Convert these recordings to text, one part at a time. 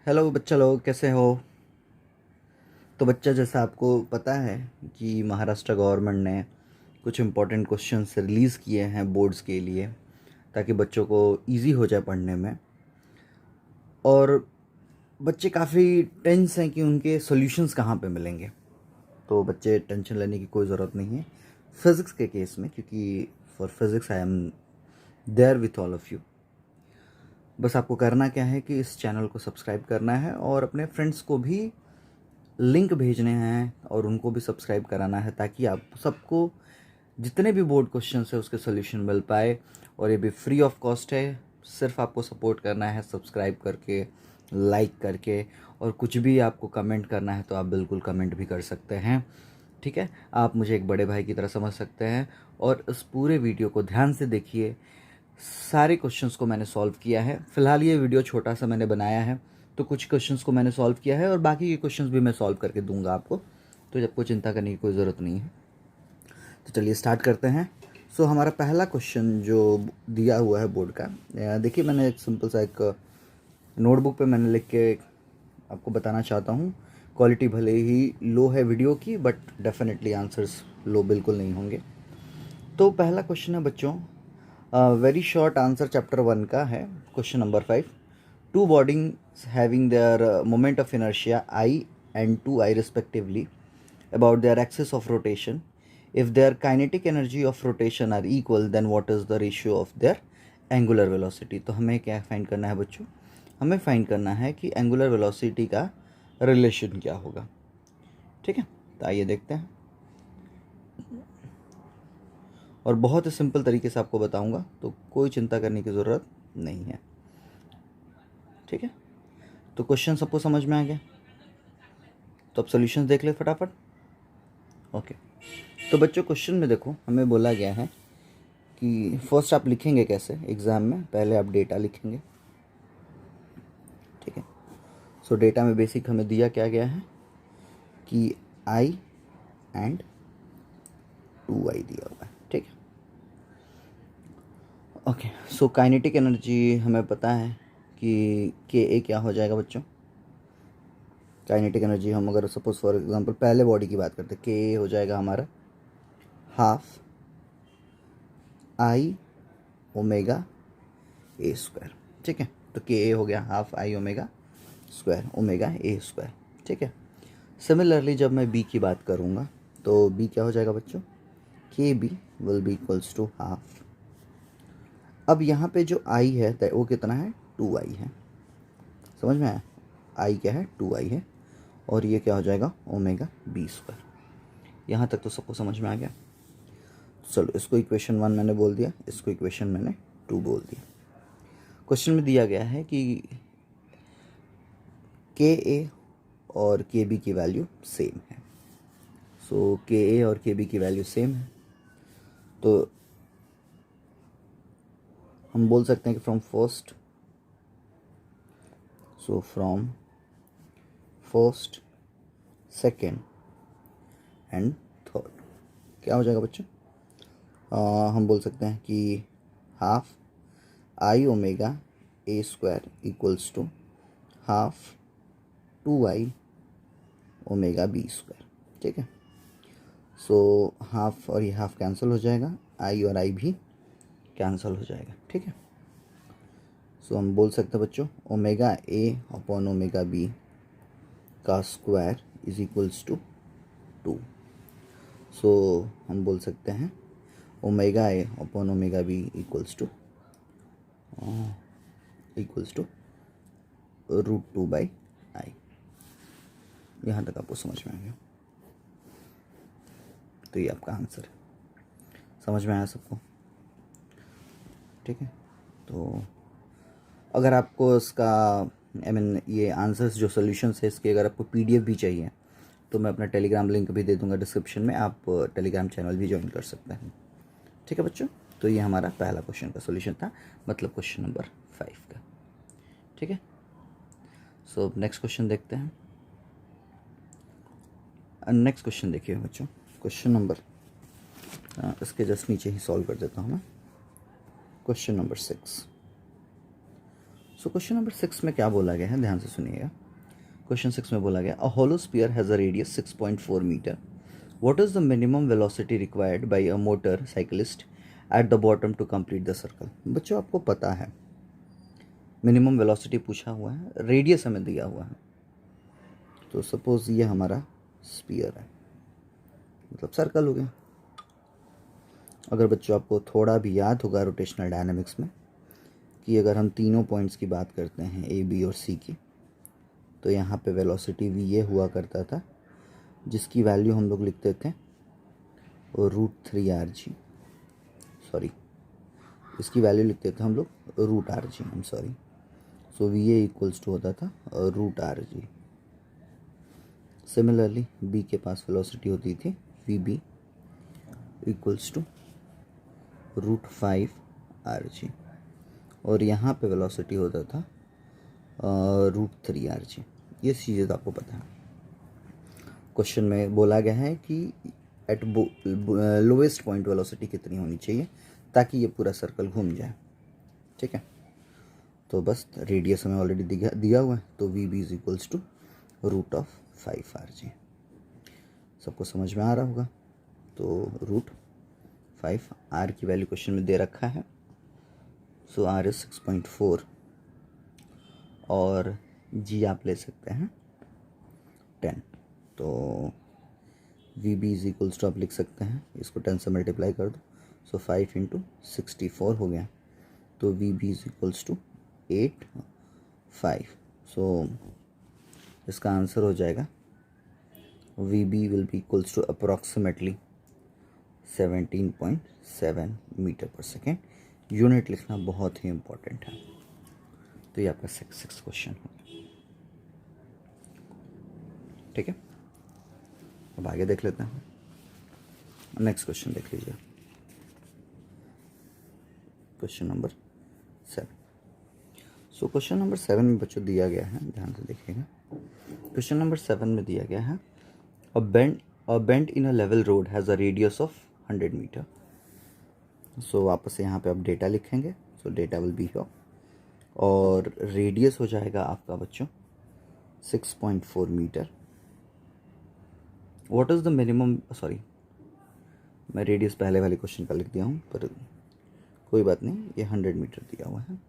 Hello बच्चा लोग, कैसे हो? तो बच्चा, जैसा आपको पता है कि महाराष्ट्र गवर्नमेंट ने कुछ इम्पोर्टेंट क्वेश्चंस रिलीज़ किए हैं बोर्ड्स के लिए, ताकि बच्चों को इजी हो जाए पढ़ने में। और बच्चे काफ़ी टेंस हैं कि उनके सॉल्यूशंस कहाँ पे मिलेंगे। तो बच्चे टेंशन लेने की कोई ज़रूरत नहीं है फिज़िक्स के केस में, क्योंकि for physics I am there with all of you. बस आपको करना क्या है कि इस चैनल को सब्सक्राइब करना है और अपने फ्रेंड्स को भी लिंक भेजने हैं और उनको भी सब्सक्राइब कराना है, ताकि आप सबको जितने भी बोर्ड क्वेश्चन है उसके सोल्यूशन मिल पाए। और ये भी फ्री ऑफ कॉस्ट है। सिर्फ आपको सपोर्ट करना है सब्सक्राइब करके, लाइक करके। और कुछ भी आपको कमेंट करना है तो आप बिल्कुल कमेंट भी कर सकते हैं। ठीक है, आप मुझे एक बड़े भाई की तरह समझ सकते हैं। और इस पूरे वीडियो को ध्यान से देखिए। सारे क्वेश्चंस को मैंने सॉल्व किया है। फिलहाल ये वीडियो छोटा सा मैंने बनाया है, तो कुछ क्वेश्चंस को मैंने सॉल्व किया है और बाकी के क्वेश्चंस भी मैं सॉल्व करके दूंगा आपको। तो जब कोई चिंता करने की कोई ज़रूरत नहीं है। तो चलिए स्टार्ट करते हैं। सो हमारा पहला क्वेश्चन जो दिया हुआ है बोर्ड का, देखिए मैंने एक सिंपल सा एक नोटबुक पे मैंने लिख के आपको बताना चाहता हूँ। क्वालिटी भले ही लो है वीडियो की, बट डेफिनेटली आंसर्स लो बिल्कुल नहीं होंगे। तो पहला क्वेश्चन है बच्चों, वेरी शॉर्ट आंसर चैप्टर 1 का है। Question number 5, two bodies having their moment of inertia I and two I respectively about their axis of rotation. If their kinetic energy of rotation are equal, then what is the ratio of their angular velocity? तो हमें क्या find करना है बच्चों? हमें find करना है कि एंगुलर वेलोसिटी का रिलेशन क्या होगा। ठीक है, तो आइए देखते हैं। और बहुत ही सिंपल तरीके से आपको बताऊंगा, तो कोई चिंता करने की ज़रूरत नहीं है। ठीक है, तो क्वेश्चन सबको समझ में आ गया? तो अब सोल्यूशन देख ले फटाफट। ओके, तो बच्चों क्वेश्चन में देखो, हमें बोला गया है कि फर्स्ट आप लिखेंगे कैसे एग्ज़ाम में, पहले आप डेटा लिखेंगे। ठीक है, सो डेटा में बेसिक हमें दिया क्या गया है कि आई एंड 2i दिया हुआ है। ठीक है, ओके। सो काइनेटिक एनर्जी हमें पता है कि के ए क्या हो जाएगा बच्चों। काइनेटिक एनर्जी हम अगर सपोज फॉर एग्जांपल पहले बॉडी की बात करते हैं, के ए हो जाएगा हमारा half I omega A square. ठीक है, तो के ए हो गया half I omega square omega A square. ठीक है, सिमिलरली जब मैं बी की बात करूँगा तो बी क्या हो जाएगा बच्चों, K B will be equals to half. अब यहाँ पे जो आई है वो कितना है, 2i है। समझ में आया? आई क्या है, 2i है। और ये क्या हो जाएगा, ओमेगा बी स्क्वायर। यहाँ तक तो सबको समझ में आ गया। चलो, इसको इक्वेशन 1 मैंने बोल दिया, इसको इक्वेशन मैंने 2 बोल दिया। क्वेश्चन में दिया गया है कि के ए और के बी की वैल्यू सेम है। सो के ए और के बी की वैल्यू सेम है, तो हम बोल सकते हैं कि from first second and third क्या हो जाएगा बच्चों, हम बोल सकते हैं कि half I omega A square equals to half 2i omega B square. ठीक है, सो हाफ और ये हाफ कैंसिल हो जाएगा, आई और आई भी कैंसिल हो जाएगा। ठीक है, सो हम बोल सकते हैं बच्चों omega A upon omega B का square is equals to 2। So हम बोल सकते हैं omega A upon omega B equals to √2/i। यहाँ तक आपको समझ में आ गया? तो ये आपका आंसर है। समझ में आया सबको? ठीक है, तो अगर आपको इसका ये आंसर्स जो सॉल्यूशंस है इसके अगर आपको पीडीएफ भी चाहिए तो मैं अपना टेलीग्राम लिंक भी दे दूंगा डिस्क्रिप्शन में, आप टेलीग्राम चैनल भी ज्वाइन कर सकते हैं। ठीक है बच्चों, तो ये हमारा पहला क्वेश्चन का सॉल्यूशन था, मतलब क्वेश्चन नंबर 5 का। ठीक है, सो नेक्स्ट क्वेश्चन देखते हैं। नेक्स्ट क्वेश्चन देखिए बच्चों, क्वेश्चन नंबर इसके जस्ट नीचे ही सॉल्व कर देता हूँ मैं। Question number 6। So question number 6 में क्या बोला गया है, ध्यान से सुनिएगा। क्वेश्चन 6 में बोला गया a hollow sphere has a radius 6.4 metre. What is the minimum velocity required by a motorcyclist at the bottom to complete the circle. बच्चों आपको पता है मिनिमम वेलोसिटी पूछा हुआ है, रेडियस हमें दिया हुआ है। तो सपोज ये हमारा स्फीयर है, मतलब सर्कल हो गया। अगर बच्चों आपको थोड़ा भी याद होगा रोटेशनल डायनामिक्स में कि अगर हम तीनों पॉइंट्स की बात करते हैं ए बी और सी की, तो यहाँ पे वेलोसिटी वी ये हुआ करता था जिसकी वैल्यू हम लोग लिखते थे √3 सॉरी इसकी वैल्यू लिखते थे हम लोग √r g, sorry. So V A equals to होता था √r g। सिमिलरली बी के पास वेलोसिटी होती थी V B equals to √5r g, और यहाँ पे वेलोसिटी होता था √3r g। ये चीज़ें तो आपको पता है। क्वेश्चन में बोला गया है कि एट लोवेस्ट पॉइंट वेलोसिटी कितनी होनी चाहिए ताकि ये पूरा सर्कल घूम जाए, ठीक है। तो बस रेडियस हमें ऑलरेडी दिया हुआ है, तो V B is equals to √5r g। सबको समझ में आ रहा होगा। तो √5r की वैल्यू क्वेश्चन में दे रखा है। सो r इज 6.4 और g आप ले सकते हैं 10। तो V B is equals to आप लिख सकते हैं, इसको 10 से मल्टीप्लाई कर दो। सो 5 × 64 हो गया। तो V B is equals to 8/5। So इसका आंसर हो जाएगा V B will be equals to approximately 17.7 metre पर सेकेंड। यूनिट लिखना बहुत ही इम्पोर्टेंट है। तो ये आपका 6 क्वेश्चन हो गया, ठीक है। अब आगे देख लेते हैं। नेक्स्ट क्वेश्चन देख लीजिए, question number 7। So question number 7 में बच्चों दिया गया है, ध्यान से देखिएगा। क्वेश्चन नंबर 7 में दिया गया है a bend in a level road has a radius of 100 metre. So वापस से यहाँ पे आप डेटा लिखेंगे। So data will be here और रेडियस हो जाएगा आपका बच्चों 6.4 metre. What is the minimum, sorry मैं रेडियस पहले वाले क्वेश्चन का लिख दिया हूँ, पर कोई बात नहीं, ये 100 मीटर दिया हुआ है।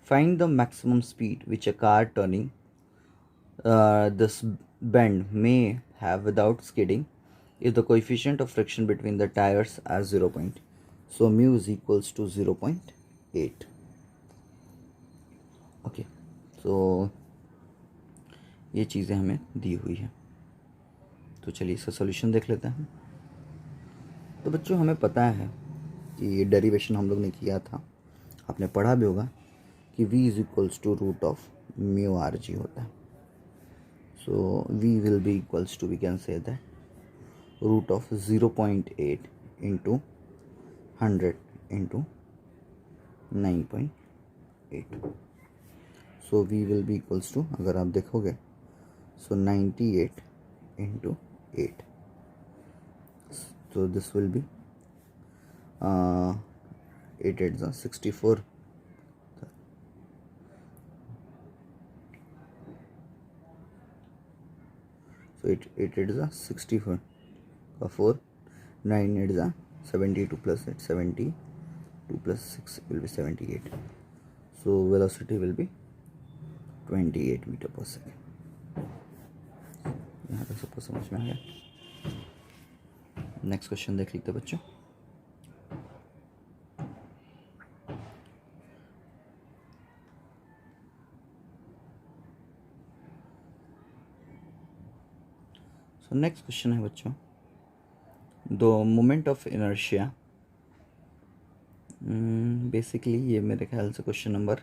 Find the maximum speed which a car turning this bend may have without skidding if the coefficient of friction between the tires as 0. So mu is equals to 0.8. Okay, तो ये चीज़ें हमें दी हुई है। तो चलिए इसका सॉल्यूशन देख लेते हैं। तो बच्चों हमें पता है कि ये डेरिवेशन हम लोग ने किया था, आपने पढ़ा भी होगा कि v is equals to √μ/r/g होता है। So v will be equals to, we can say that √0.8 into 100 into 9.8। So v will be equals to, अगर आप देखोगे सो 98 इंटू 8। तो दिस विल बी 8 8 64। So 8 8 64 का 4, 9 8 72 plus 8 72 plus 6 will be 78. So velocity will be 28 meter per second. यहाँ तक सबको समझ में आ गया। नेक्स्ट क्वेश्चन देख लेते बच्चों। सो नेक्स्ट क्वेश्चन है बच्चों, the moment of inertia. Basically ये मेरे ख्याल से क्वेश्चन नंबर,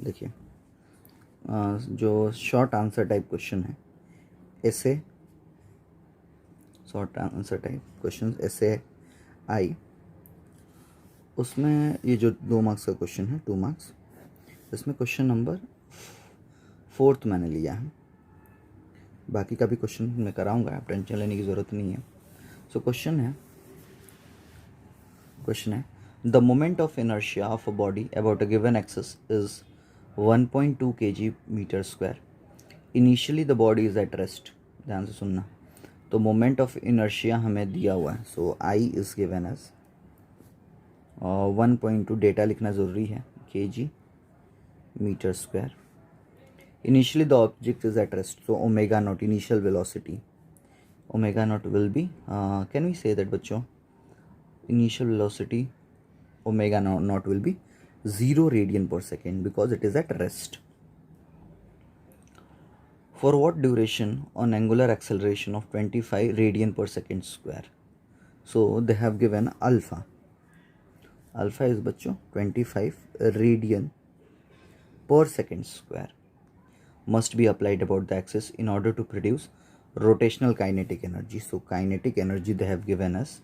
देखिए जो शॉर्ट आंसर टाइप क्वेश्चन है, ऐसे शॉर्ट आंसर टाइप क्वेश्चन ऐसे आई, उसमें ये जो 2 मार्क्स का क्वेश्चन है 2 मार्क्स, इसमें क्वेश्चन नंबर 4 मैंने लिया है। बाकी का भी क्वेश्चन मैं कराऊंगा, आप टेंशन लेने की ज़रूरत नहीं है। सो क्वेश्चन है The moment of inertia of a body about a given axis is 1.2 kg meter square. Initially the body is at rest. ध्यान से सुनना. तो मोमेंट ऑफ इनर्शिया हमें दिया हुआ है. सो I is given as 1.2. Data लिखना ज़रूरी है. kg meter square. Initially the object is at rest. So omega naught, initial velocity. Omega naught will be, can we say that बच्चों, initial velocity omega naught will be 0 radian per second because it is at rest. For what duration on angular acceleration of 25 radian per second square? So they have given alpha. Alpha is बच्चों 25 radian per second square must be applied about the axis in order to produce rotational kinetic energy. So kinetic energy they have given us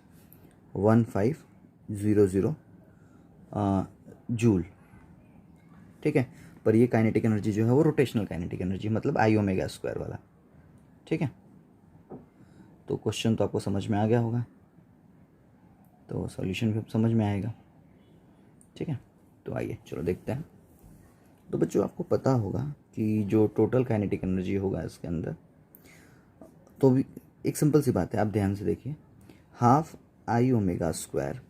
1500 joule. ठीक है, पर ये kinetic energy जो है वो rotational kinetic energy, मतलब आई omega square वाला. ठीक है, तो क्वेश्चन तो आपको समझ में आ गया होगा, तो सॉल्यूशन भी समझ में आएगा. ठीक है, तो आइए चलो देखते हैं. तो बच्चों आपको पता होगा कि जो टोटल काइनेटिक एनर्जी होगा इसके अंदर, तो भी एक सिंपल सी बात है, आप ध्यान से देखिए. Half I omega square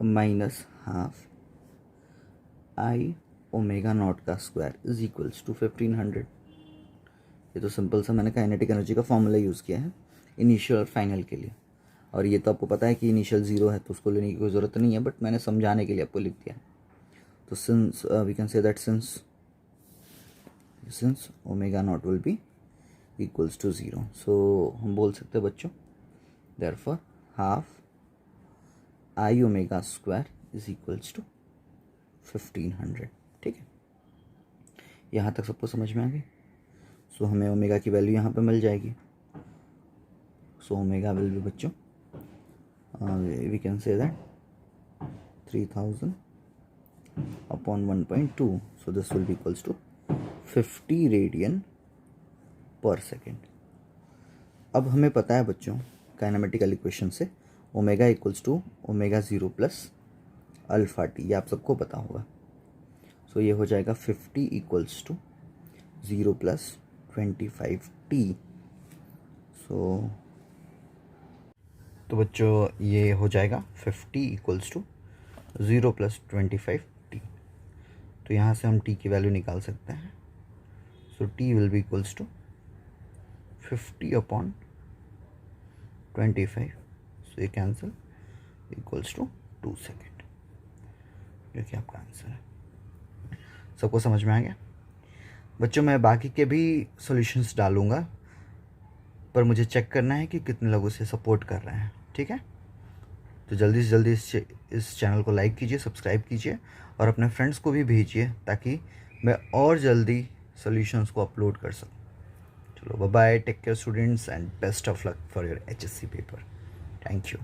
minus half I omega naught का स्क्वायर इज इक्वल्स टू 1500. ये तो सिंपल सा मैंने काइनेटिक एनर्जी का फॉर्मूला यूज़ किया है इनिशियल और फाइनल के लिए. और ये तो आपको पता है कि इनिशियल 0 है तो उसको लेने की कोई ज़रूरत नहीं है, बट मैंने समझाने के लिए आपको लिख दिया. तो since we can say that since omega not will be equals to 0, so हम बोल सकते हैं बच्चों therefore half I omega square is equals to 1500. ठीक है, यहाँ तक सबको समझ में आ गई. सो हमें ओमेगा की वैल्यू यहाँ पे मिल जाएगी. सो ओमेगा विल बी बच्चों we can say that 3000 upon 1.2. So this will be equals to 50 radian पर सेकेंड. अब हमें पता है बच्चों काइनेमेटिकल इक्वेशन से omega equals to omega 0 plus alpha T, ये आप सबको पता होगा. सो ये हो जाएगा 50 इक्वल्स टू 0 प्लस 25 टी. सो तो बच्चों ये हो जाएगा 50 इक्वल्स टू 0 प्लस 25 टी. तो यहाँ से हम टी की वैल्यू निकाल सकते हैं. So T will be equals to 50 upon 25. So ये कैंसिल इक्वल्स टू 2 सेकेंड, जो कि आपका आंसर है. सबको समझ में आ गया बच्चों? मैं बाकी के भी सॉल्यूशंस डालूँगा, पर मुझे चेक करना है कि कितने लोग उसे सपोर्ट कर रहे हैं. ठीक है, तो जल्दी से जल्दी इस चैनल को लाइक कीजिए, सब्सक्राइब कीजिए और अपने फ्रेंड्स को भी भेजिए ताकि मैं और जल्दी सॉल्यूशंस को अपलोड कर सकूं. चलो bye bye, take care students and best of luck for your HSC paper. Thank you.